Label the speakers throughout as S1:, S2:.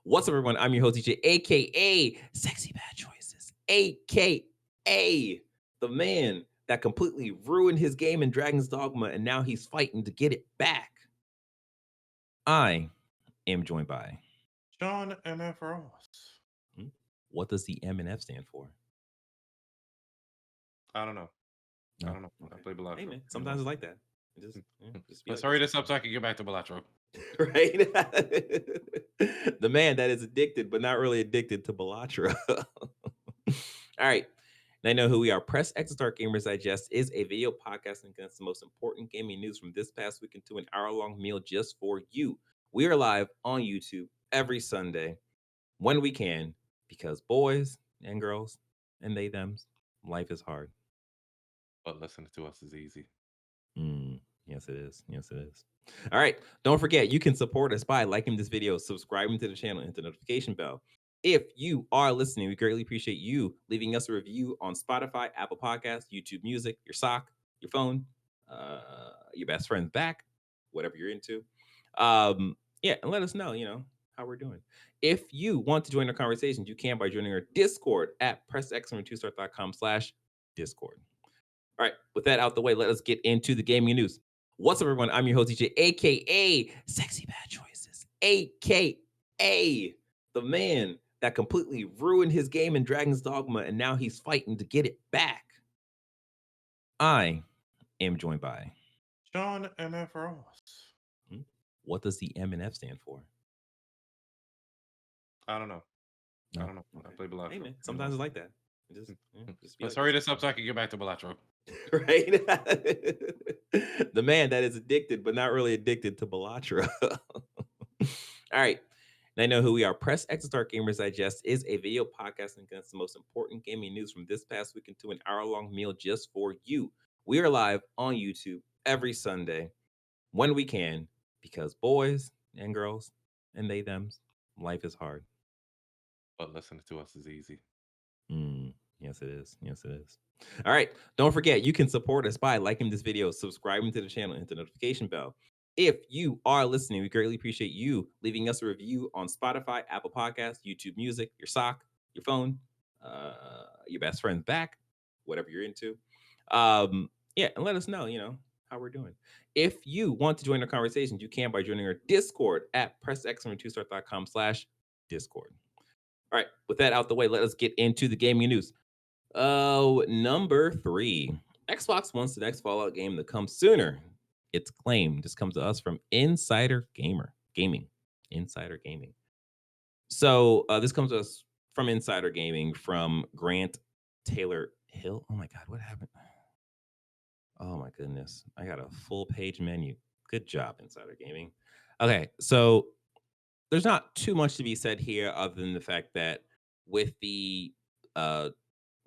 S1: What's up, everyone? I'm your host, DJ, aka Sexy Bad Choices, aka the man that completely ruined his game in Dragon's Dogma and now he's fighting to get it back. I am joined by.
S2: John M.F. Ross.
S1: Hmm? What does the M and F stand for?
S2: I don't know.
S1: No.
S2: I don't know.
S1: Okay.
S2: I play Balatro.
S1: Hey, man. Sometimes it's like that. Just be
S2: Let's
S1: like
S2: hurry this up so I can get back to Balatro.
S1: right? The man that is addicted, but not really addicted to Balatra. All right. And I know who we are. Press X and Start Gamers Digest is a video podcast and contains the most important gaming news from this past week into an hour-long meal just for you. We are live on YouTube every Sunday when we can, because boys and girls and they them, life is hard.
S2: But listening to us is easy.
S1: Yes, it is. Yes, it is. All right. Don't forget, you can support us by liking this video, subscribing to the channel, and hit the notification bell. If you are listening, we greatly appreciate you leaving us a review on Spotify, Apple Podcasts, YouTube Music, your sock, your phone, your best friend's back, whatever you're into. Yeah, and let us know, how we're doing. If you want to join our conversations, you can by joining our Discord at pressx2start.com/Discord. All right, with that out the way, let us get into the gaming news. What's up, everyone? I'm your host, DJ, aka Sexy Bad Choices, aka the man that completely ruined his game in Dragon's Dogma and now he's fighting to get it back. I am joined by.
S2: John M.F. Ross.
S1: What does the M and F stand for?
S2: I don't know.
S1: No.
S2: I don't know.
S1: Okay.
S2: I play Balatro.
S1: Hey, man. Sometimes it's like that. Just be
S2: Let's
S1: like
S2: hurry this up so I can get back to Balatro.
S1: right? The man that is addicted, but not really addicted to Balatra. All right. And I know who we are. Press X and Start Gamers Digest is a video podcast and contains the most important gaming news from this past week into an hour-long meal just for you. We are live on YouTube every Sunday when we can, because boys and girls and they them, life is hard.
S2: But listening to us is easy.
S1: Yes, it is. Yes, it is. All right. Don't forget, you can support us by liking this video, subscribing to the channel, and hit the notification bell. If you are listening, we greatly appreciate you leaving us a review on Spotify, Apple Podcasts, YouTube Music, your sock, your phone, your best friend's back, whatever you're into. Yeah, and let us know, how we're doing. If you want to join our conversations, you can by joining our Discord at pressx2start.com/Discord. All right, with that out the way, let us get into the gaming news. Oh, number 3. Xbox wants the next Fallout game to come sooner. It's claimed. This comes to us from Insider Gaming. Insider Gaming. So this comes to us from Insider Gaming from Grant Taylor Hill. Oh my God, what happened? Oh my goodness. I got a full page menu. Good job, Insider Gaming. Okay, so there's not too much to be said here other than the fact that with the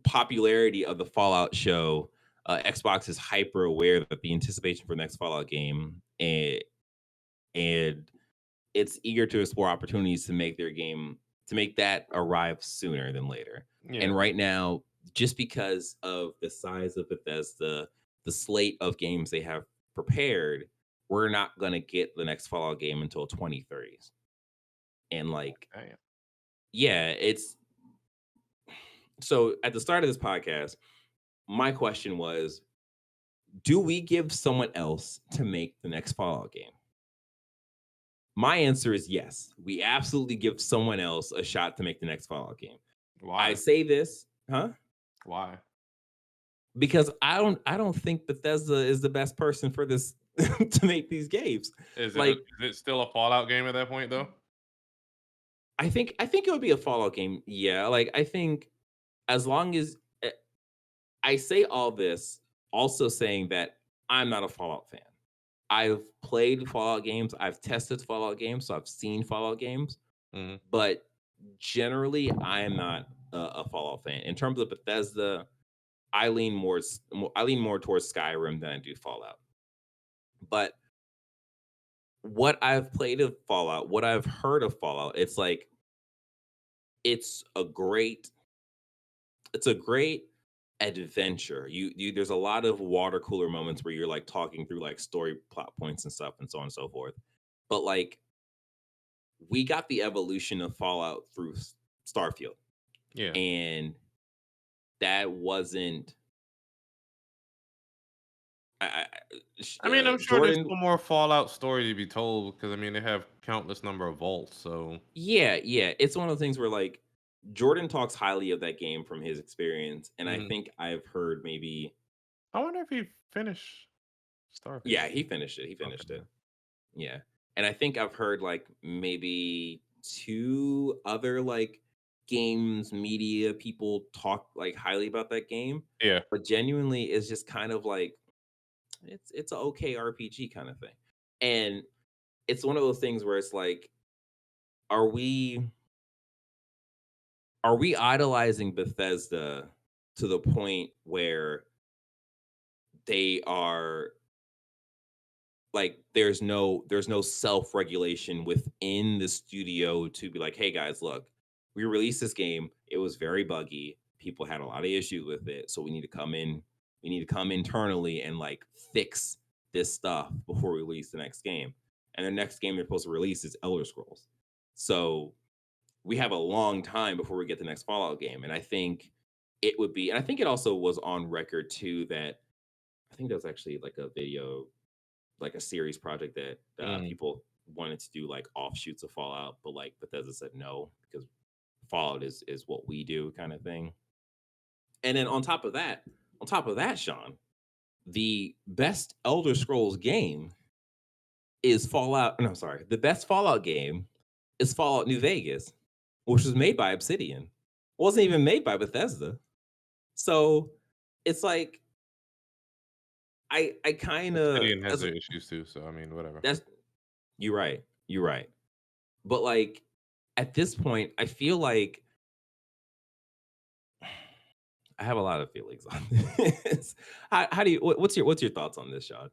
S1: popularity of the Fallout show, Xbox is hyper aware that the anticipation for the next Fallout game and it's eager to explore opportunities to make their game to make that arrive sooner than later.
S2: Yeah.
S1: And right now, just because of the size of Bethesda, the slate of games they have prepared, we're not going to get the next Fallout game until 2030s. And yeah, it's so at the start of this podcast, my question was, do we give someone else to make the next Fallout game? My answer is yes. We absolutely give someone else a shot to make the next Fallout game.
S2: Why?
S1: I say this,
S2: Why?
S1: because I don't think Bethesda is the best person for this to make these games.
S2: Is
S1: Like,
S2: it still a Fallout game at that point though?
S1: I think it would be a Fallout game. Yeah, like I think as long as I say all this, also saying that I'm not a Fallout fan. I've played Fallout games, I've tested Fallout games, so I've seen Fallout games, but generally I am not a Fallout fan. In terms of Bethesda, I lean more towards Skyrim than I do Fallout. But what I've played of Fallout, what I've heard of Fallout, it's like it's a great adventure. You there's a lot of water cooler moments where you're like talking through like story plot points and stuff and so on and so forth. But like we got the evolution of Fallout through Starfield,
S2: Yeah.
S1: and that wasn't.
S2: I mean, I'm sure there's
S1: Jordan.
S2: still more Fallout story to be told because I mean they have countless number of vaults. So
S1: Yeah, it's one of those things where like Jordan talks highly of that game from his experience, and I
S2: mhm.
S1: think I've heard maybe.
S2: I wonder if he finished
S1: Yeah,
S2: Starfield.
S1: he finished it. He
S2: Okay.
S1: finished it. Yeah. And I think I've heard like maybe two other like games media people talk like highly about that game,
S2: Yeah.
S1: but genuinely it's just kind of like it's a okay RPG kind of thing. And it's one of those things where it's like are we are we idolizing Bethesda to the point where they are like there's no self-regulation within the studio to be like, hey guys, look, we released this game, it was very buggy, people had a lot of issues with it, so we need to come internally and like fix this stuff before we release the next game. And the next game they're supposed to release is Elder Scrolls, so we have a long time before we get the next Fallout game. And I think it would be, and I think it also was on record too that I think that was actually like a video, like a series project that
S2: Mhm.
S1: people wanted to do like offshoots of Fallout, but like Bethesda said no because Fallout is what we do kind of thing. And then on top of that, Sean, the best Elder Scrolls game is Fallout. No, sorry, the best Fallout game is Fallout New Vegas, which was made by Obsidian. It wasn't even made by Bethesda. So it's like I kind of
S2: Obsidian has their issues too. So I mean, whatever.
S1: that's you're right. You're right. But like at this point, I feel like I have a lot of feelings on this. How do you what's your thoughts on this, Sean?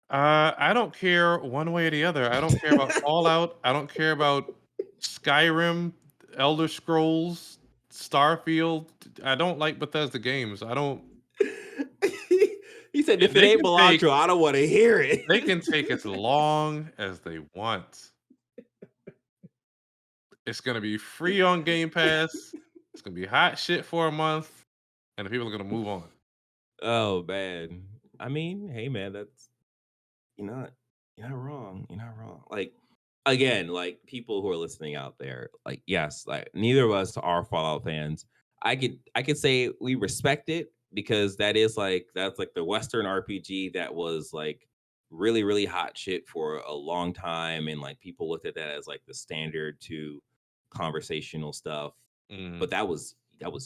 S2: I don't care one way or the other. I don't care about Fallout. I don't care about Skyrim, Elder Scrolls, Starfield. I don't like Bethesda games. I don't.
S1: He said, if it
S2: They
S1: ain't
S2: can take.
S1: Belatro, I don't want to hear it.
S2: They can take as long as they want. It's gonna be free on Game Pass. It's gonna be hot shit for a month, and the people are gonna move on.
S1: Oh man. I mean, hey man, that's you're not you're not wrong. You're not wrong. Like again, like people who are listening out there, like yes, like neither of us are Fallout fans. I could say we respect it because that's like the Western RPG that was like really, really hot shit for a long time. And like people looked at that as like the standard to conversational stuff.
S2: Mhm.
S1: But that was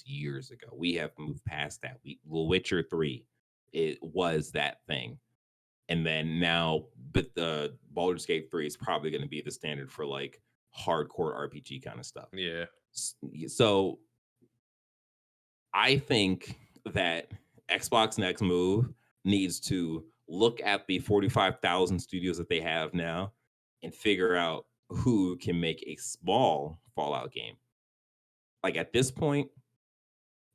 S1: years ago. We have moved past that. The Witcher 3, it was that thing, and then now, but the Baldur's Gate 3 is probably going to be the standard for like hardcore RPG kind of stuff.
S2: Yeah.
S1: So I think that Xbox next move needs to look at the 45,000 studios that they have now and figure out who can make a small Fallout game. Like at this point,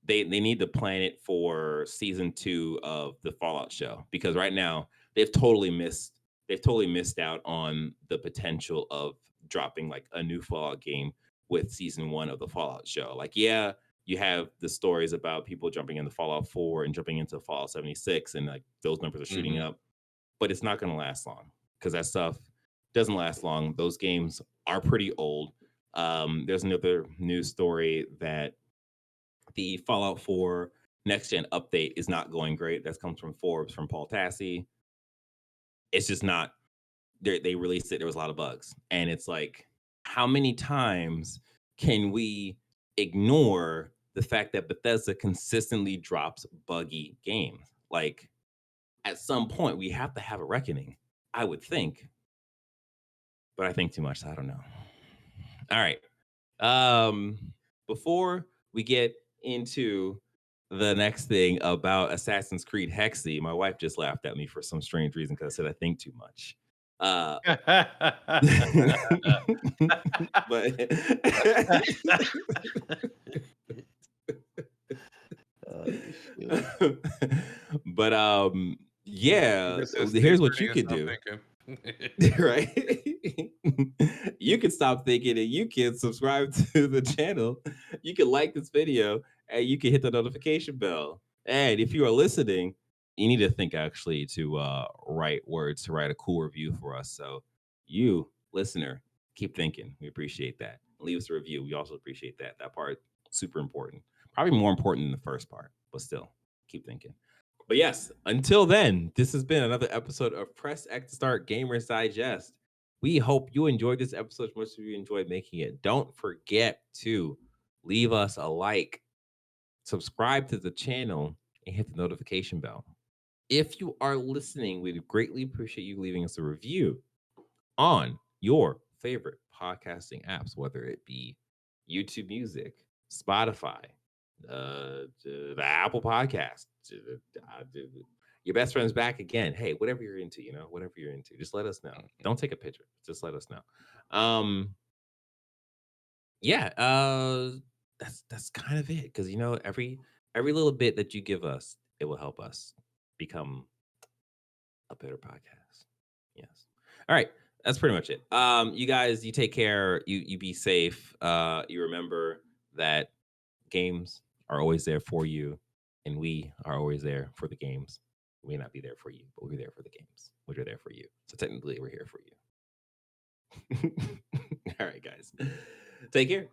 S1: they need to plan it for season 2 of the Fallout show because right now they've totally missed out on the potential of dropping like a new Fallout game with season 1 of the Fallout show. Like yeah, you have the stories about people jumping into Fallout 4 and jumping into Fallout 76 and like those numbers are shooting
S2: Mhm.
S1: up, but it's not going to last long because that stuff doesn't last long. Those games are pretty old. There's another news story that the Fallout 4 next gen update is not going great. That comes from Forbes from Paul Tassi. It's just not. They released it. There was a lot of bugs, and it's like, how many times can we ignore the fact that Bethesda consistently drops buggy games? Like at some point, we have to have a reckoning. I would think, but I think too much. So I don't know. All right. Before we get into the next thing about Assassin's Creed Hexy, my wife just laughed at me for some strange reason because I said I think too much. But
S2: Oh, shit.
S1: but
S2: He
S1: yeah,
S2: just said, "Stay
S1: here's what
S2: pretty
S1: you
S2: and
S1: could
S2: stop
S1: do.
S2: thinking."
S1: Right? you can stop thinking and you can subscribe to the channel. You can like this video and you can hit the notification bell. And if you are listening, you need to think actually to write words to write a cool review for us. So you, listener, keep thinking. We appreciate that. Leave us a review. We also appreciate that. That part super important. Probably more important than the first part, but still, keep thinking. But yes, until then, this has been another episode of Press X to Start Gamers Digest. We hope you enjoyed this episode as much as we enjoyed making it. Don't forget to leave us a like, subscribe to the channel, and hit the notification bell. If you are listening, we'd greatly appreciate you leaving us a review on your favorite podcasting apps, whether it be YouTube Music, Spotify, the Apple Podcast, your best friend's back again. Hey, whatever you're into, whatever you're into, just let us know. Don't take a picture. Just let us know. Yeah, that's kind of it. Because every little bit that you give us, it will help us become a better podcast. Yes. All right. That's pretty much it. You guys, you take care. You be safe. You remember that games are always there for you, and we are always there for the games. We may not be there for you, but we're there for the games, which are there for you. So technically, we're here for you. All right, guys. Take care.